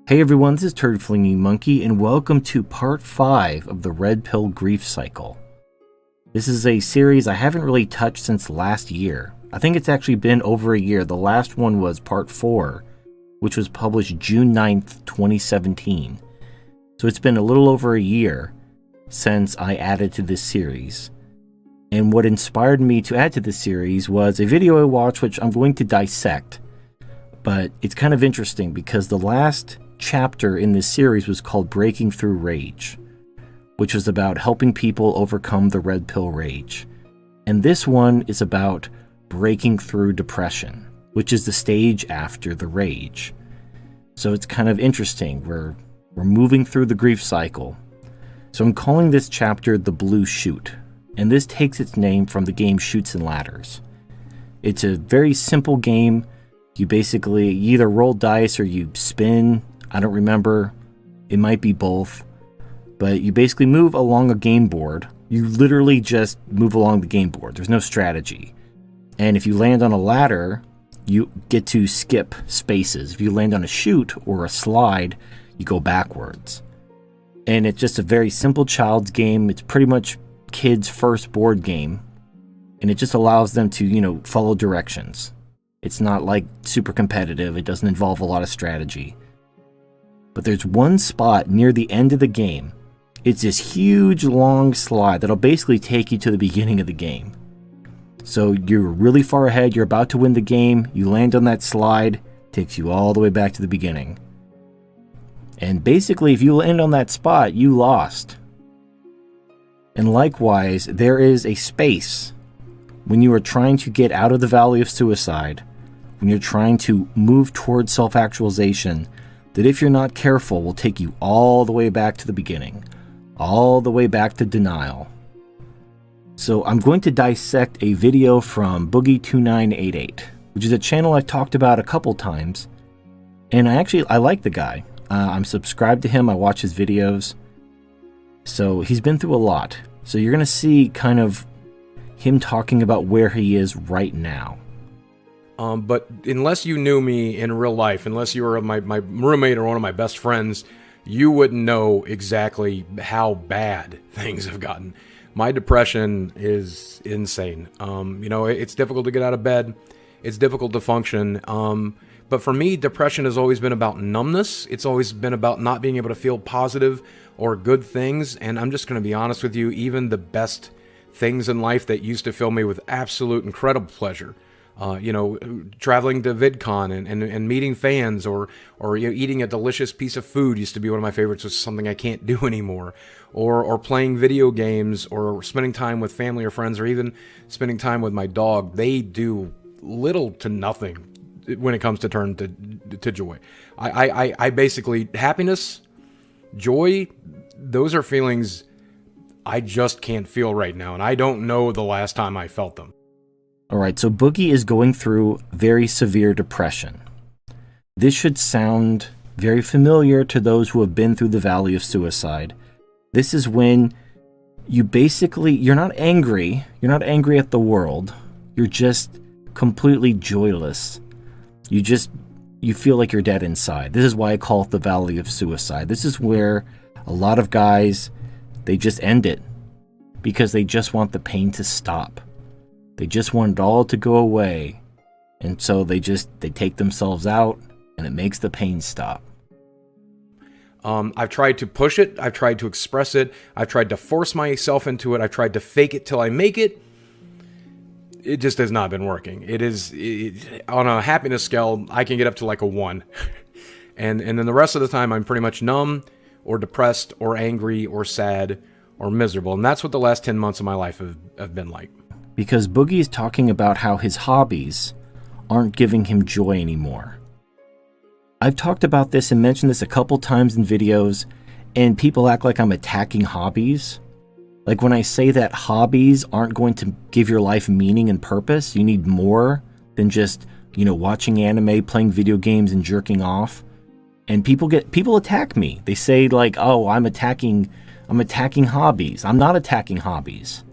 Hey everyone, this is Turd Flinging Monkey, and welcome to part 5 of the Redpill Grief Cycle. This is a series I haven't really touched since last year. I think it's actually been over a year. The last one was part 4, which was published June 9th, 2017. So it's been a little over a year since I added to this series. And what inspired me to add to this series was a video I watched, which I'm going to dissect. But it's kind of interesting because the last chapter in this series was called Breaking Through Rage, which was about helping people overcome the red pill rage. And this one is about breaking through depression, which is the stage after the rage. So it's kind of interesting. We're moving through the grief cycle. So I'm calling this chapter The Blue Chute, and this takes its name from the game Chutes and Ladders. It's a very simple game. You either roll dice or you spin. I don't remember. It might be both. But you basically move along a game board. You literally just move along the game board. There's no strategy. And if you land on a ladder, you get to skip spaces. If you land on a chute or a slide, you go backwards. And it's just a very simple child's game. It's pretty much kids' first board game. And it just allows them to, follow directions. It's not like super competitive. It doesn't involve a lot of strategy. But there's one spot near the end of the game. It's this huge long slide that'll basically take you to the beginning of the game. So you're really far ahead, you're about to win the game, you land on that slide, takes you all the way back to the beginning. And basically, if you land on that spot, you lost. And likewise, there is a space when you are trying to get out of the valley of suicide, when you're trying to move towards self-actualization, that if you're not careful will take you all the way back to the beginning, all the way back to denial. So I'm going to dissect a video from Boogie2988, which is a channel I've talked about a couple times, and I like the guy. I'm subscribed to him, I watch his videos, so he's been through a lot. So you're going to see kind of him talking about where he is right now. But unless you knew me in real life, unless you were my roommate or one of my best friends, you wouldn't know exactly how bad things have gotten. My depression is insane. It's difficult to get out of bed. It's difficult to function. But for me, depression has always been about numbness. It's always been about not being able to feel positive or good things. And I'm just going to be honest with you, even the best things in life that used to fill me with absolute incredible pleasure, traveling to VidCon and meeting fans or eating a delicious piece of food used to be one of my favorites, which is something I can't do anymore. Or playing video games or spending time with family or friends or even spending time with my dog. They do little to nothing when it comes to turn to joy. I basically, happiness, joy, those are feelings I just can't feel right now. And I don't know the last time I felt them. Alright, so Boogie is going through very severe depression. This should sound very familiar to those who have been through the valley of suicide. This is when you're not angry at the world, you're just completely joyless. You feel like you're dead inside. This is why I call it the valley of suicide. This is where a lot of guys, they just end it because they just want the pain to stop. They just want it all to go away. And so they take themselves out and it makes the pain stop. I've tried to push it. I've tried to express it. I've tried to force myself into it. I've tried to fake it till I make it. It just has not been working. On a happiness scale, I can get up to like a 1. and then the rest of the time, I'm pretty much numb or depressed or angry or sad or miserable. And that's what the last 10 months of my life have been like. Because Boogie is talking about how his hobbies aren't giving him joy anymore. I've talked about this and mentioned this a couple times in videos, and people act like I'm attacking hobbies. Like when I say that hobbies aren't going to give your life meaning and purpose, you need more than just, watching anime, playing video games, and jerking off. And people attack me. They say like, oh, I'm attacking hobbies. I'm not attacking hobbies.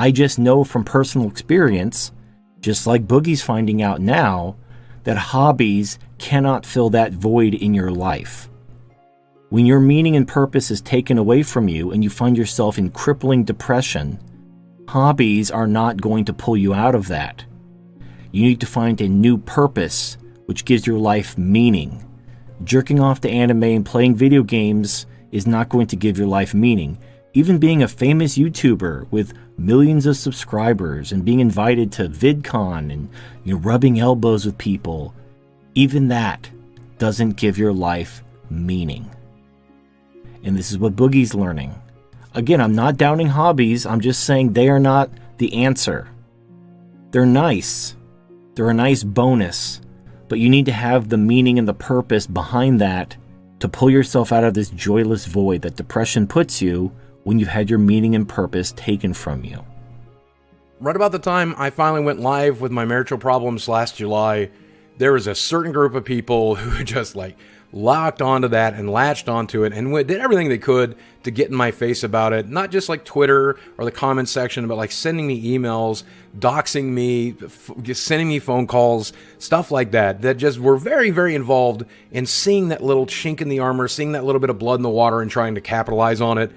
I just know from personal experience, just like Boogie's finding out now, that hobbies cannot fill that void in your life. When your meaning and purpose is taken away from you and you find yourself in crippling depression, hobbies are not going to pull you out of that. You need to find a new purpose which gives your life meaning. Jerking off to anime and playing video games is not going to give your life meaning. Even being a famous YouTuber with millions of subscribers and being invited to VidCon and rubbing elbows with people, even that doesn't give your life meaning. And this is what Boogie's learning. Again, I'm not downing hobbies. I'm just saying they are not the answer. They're nice. They're a nice bonus. But you need to have the meaning and the purpose behind that to pull yourself out of this joyless void that depression puts you when you've had your meaning and purpose taken from you. Right about the time I finally went live with my marital problems last July, there was a certain group of people who just locked onto that and latched onto it and did everything they could to get in my face about it. Not just Twitter or the comment section, but sending me emails, doxing me, sending me phone calls, stuff like that just were very, very involved in seeing that little chink in the armor, seeing that little bit of blood in the water and trying to capitalize on it.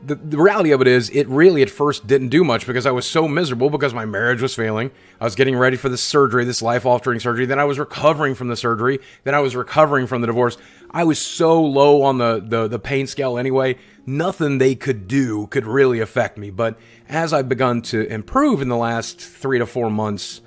The reality of it is, it really at first didn't do much because I was so miserable because my marriage was failing. I was getting ready for this surgery, this life-altering surgery. Then I was recovering from the surgery. Then I was recovering from the divorce. I was so low on the pain scale anyway. Nothing they could do could really affect me. But as I've begun to improve in the last 3 to 4 months,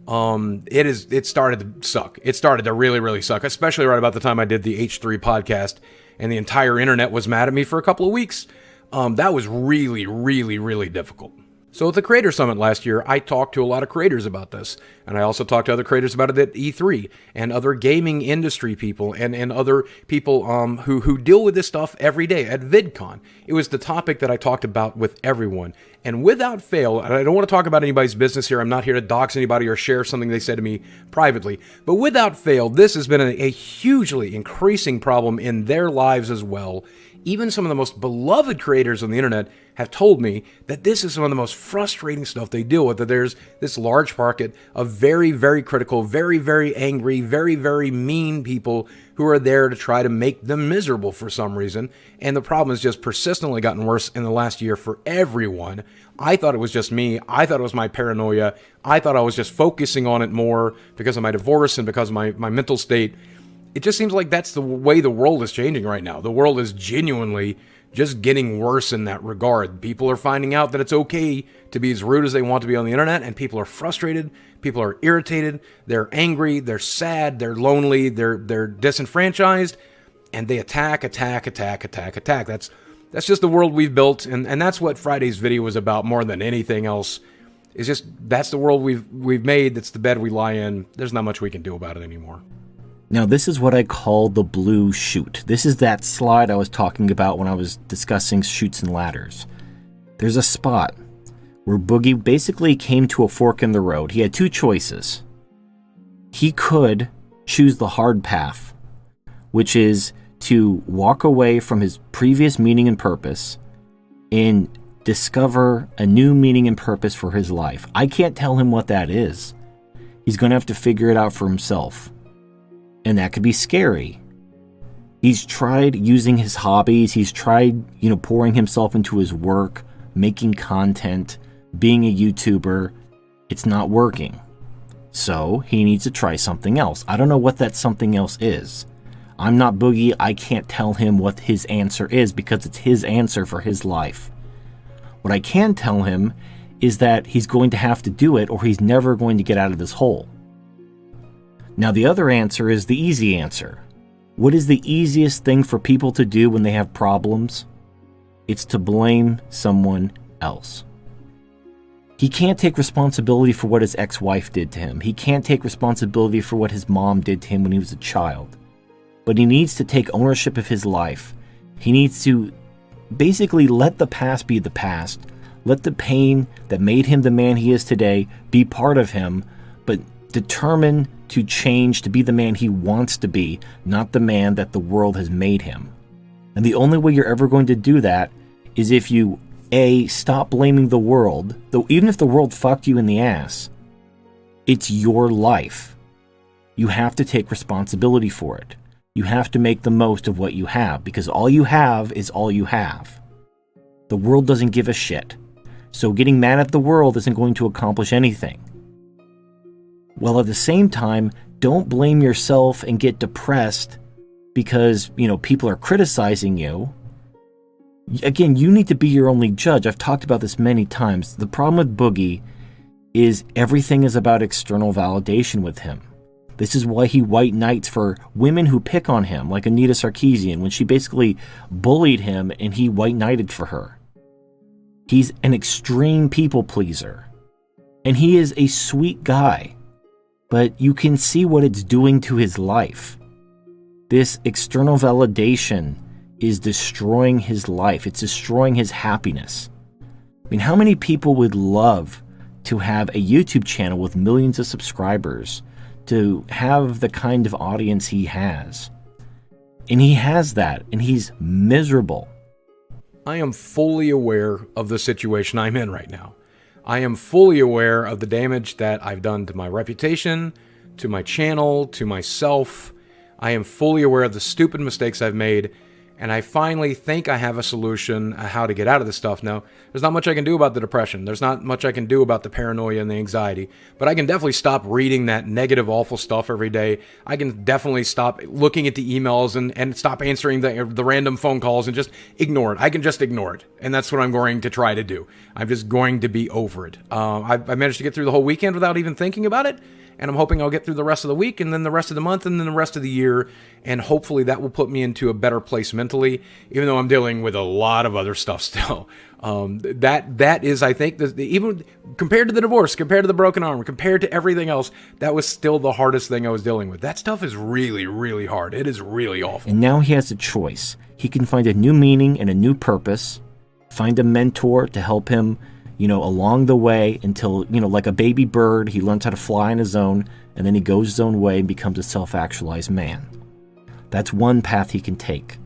it started to suck. It started to really, really suck, especially right about the time I did the H3 podcast and the entire internet was mad at me for a couple of weeks. That was really, really, really difficult. So at the Creator Summit last year, I talked to a lot of creators about this. And I also talked to other creators about it at E3 and other gaming industry people and other people who deal with this stuff every day at VidCon. It was the topic that I talked about with everyone. And without fail, and I don't want to talk about anybody's business here. I'm not here to dox anybody or share something they said to me privately. But without fail, this has been a hugely increasing problem in their lives as well. Even some of the most beloved creators on the internet have told me that this is some of the most frustrating stuff they deal with, that there's this large market of very, very critical, very, very angry, very, very mean people who are there to try to make them miserable for some reason. And the problem has just persistently gotten worse in the last year for everyone. I thought it was just me. I thought it was my paranoia. I thought I was just focusing on it more because of my divorce and because of my mental state. It just seems like that's the way the world is changing right now. The world is genuinely just getting worse in that regard. People are finding out that it's okay to be as rude as they want to be on the internet, and people are frustrated, people are irritated, they're angry, they're sad, they're lonely, they're disenfranchised, and they attack. That's just the world we've built, and that's what Friday's video was about more than anything else. It's just, that's the world we've made, that's the bed we lie in. There's not much we can do about it anymore. Now, this is what I call the blue chute. This is that slide I was talking about when I was discussing chutes and ladders. There's a spot where Boogie basically came to a fork in the road. He had two choices. He could choose the hard path, which is to walk away from his previous meaning and purpose and discover a new meaning and purpose for his life. I can't tell him what that is. He's going to have to figure it out for himself. And that could be scary. He's tried using his hobbies. He's tried, pouring himself into his work, making content, being a YouTuber. It's not working. So he needs to try something else. I don't know what that something else is. I'm not Boogie. I can't tell him what his answer is because it's his answer for his life. What I can tell him is that he's going to have to do it or he's never going to get out of this hole. Now, the other answer is the easy answer. What is the easiest thing for people to do when they have problems? It's to blame someone else. He can't take responsibility for what his ex-wife did to him. He can't take responsibility for what his mom did to him when he was a child. But he needs to take ownership of his life. He needs to basically let the past be the past. Let the pain that made him the man he is today be part of him, but determine to change to be the man he wants to be, not the man that the world has made him. And the only way you're ever going to do that is if you, A, stop blaming the world, though even if the world fucked you in the ass, it's your life. You have to take responsibility for it. You have to make the most of what you have, because all you have is all you have. The world doesn't give a shit. So getting mad at the world isn't going to accomplish anything. While at the same time, don't blame yourself and get depressed because, people are criticizing you. Again, you need to be your only judge. I've talked about this many times. The problem with Boogie is everything is about external validation with him. This is why he white knights for women who pick on him, like Anita Sarkeesian, when she basically bullied him and he white knighted for her. He's an extreme people pleaser. And he is a sweet guy. But you can see what it's doing to his life. This external validation is destroying his life. It's destroying his happiness. I mean, how many people would love to have a YouTube channel with millions of subscribers, to have the kind of audience he has? And he has that, and he's miserable. I am fully aware of the situation I'm in right now. I am fully aware of the damage that I've done to my reputation, to my channel, to myself. I am fully aware of the stupid mistakes I've made, and I finally think I have a solution how to get out of this stuff. Now, there's not much I can do about the depression. There's not much I can do about the paranoia and the anxiety, but I can definitely stop reading that negative, awful stuff every day. I can definitely stop looking at the emails and stop answering the random phone calls and just ignore it. I can just ignore it, and that's what I'm going to try to do. I'm just going to be over it. I managed to get through the whole weekend without even thinking about it, and I'm hoping I'll get through the rest of the week, and then the rest of the month, and then the rest of the year, and hopefully that will put me into a better place mentally, even though I'm dealing with a lot of other stuff still. That is, I think, even compared to the divorce, compared to the broken arm, compared to everything else, that was still the hardest thing I was dealing with. That stuff is really, really hard. It is really awful. And now he has a choice. He can find a new meaning and a new purpose, find a mentor to help him, along the way until, like a baby bird, he learns how to fly on his own, and then he goes his own way and becomes a self-actualized man. That's one path he can take.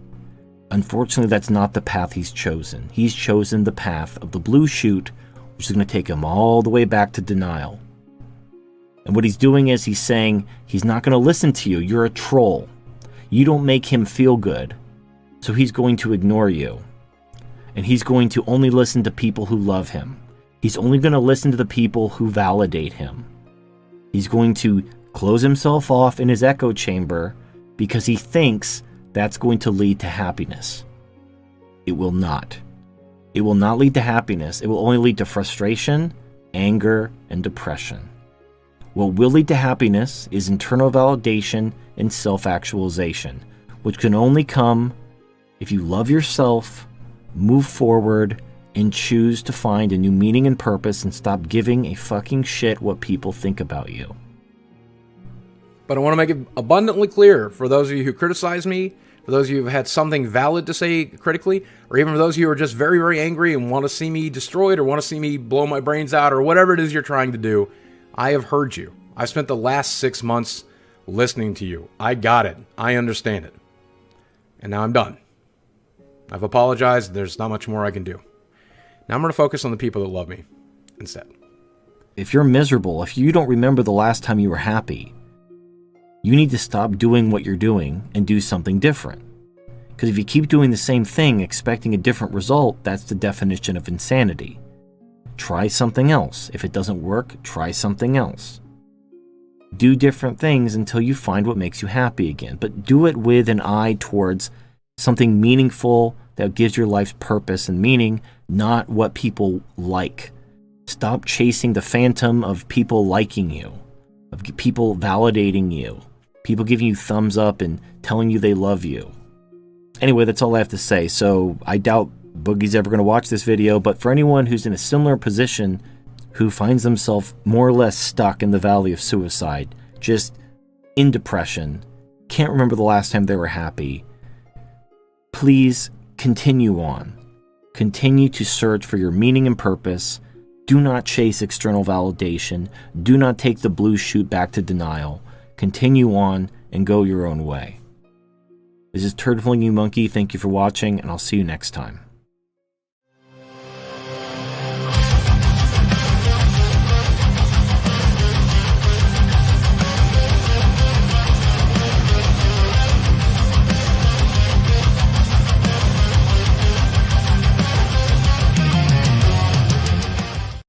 Unfortunately, that's not the path he's chosen. He's chosen the path of the blue chute, which is going to take him all the way back to denial. And what he's doing is he's saying he's not going to listen to you. You're a troll. You don't make him feel good. So he's going to ignore you. And he's going to only listen to people who love him. He's only going to listen to the people who validate him. He's going to close himself off in his echo chamber because he thinks that's going to lead to happiness. It will not. It will not lead to happiness. It will only lead to frustration, anger, and depression. What will lead to happiness is internal validation and self-actualization, which can only come if you love yourself, move forward, and choose to find a new meaning and purpose and stop giving a fucking shit what people think about you. But I want to make it abundantly clear for those of you who criticize me, for those of you who have had something valid to say critically, or even for those of you who are just very, very angry and want to see me destroyed or want to see me blow my brains out or whatever it is you're trying to do, I have heard you. I've spent the last 6 months listening to you. I got it. I understand it. And now I'm done. I've apologized. There's not much more I can do. Now I'm going to focus on the people that love me instead. If you're miserable, if you don't remember the last time you were happy, you need to stop doing what you're doing and do something different. Because if you keep doing the same thing expecting a different result, that's the definition of insanity. Try something else. If it doesn't work, try something else. Do different things until you find what makes you happy again. But do it with an eye towards something meaningful that gives your life purpose and meaning, not what people like. Stop chasing the phantom of people liking you, of people validating you, people giving you thumbs up and telling you they love you. Anyway, that's all I have to say. So I doubt Boogie's ever going to watch this video, but for anyone who's in a similar position, who finds themselves more or less stuck in the valley of suicide, just in depression, can't remember the last time they were happy, please continue on. Continue to search for your meaning and purpose. Do not chase external validation. Do not take the blue chute back to denial. Continue on and go your own way. This is Turd Flinging Monkey. Thank you for watching, and I'll see you next time.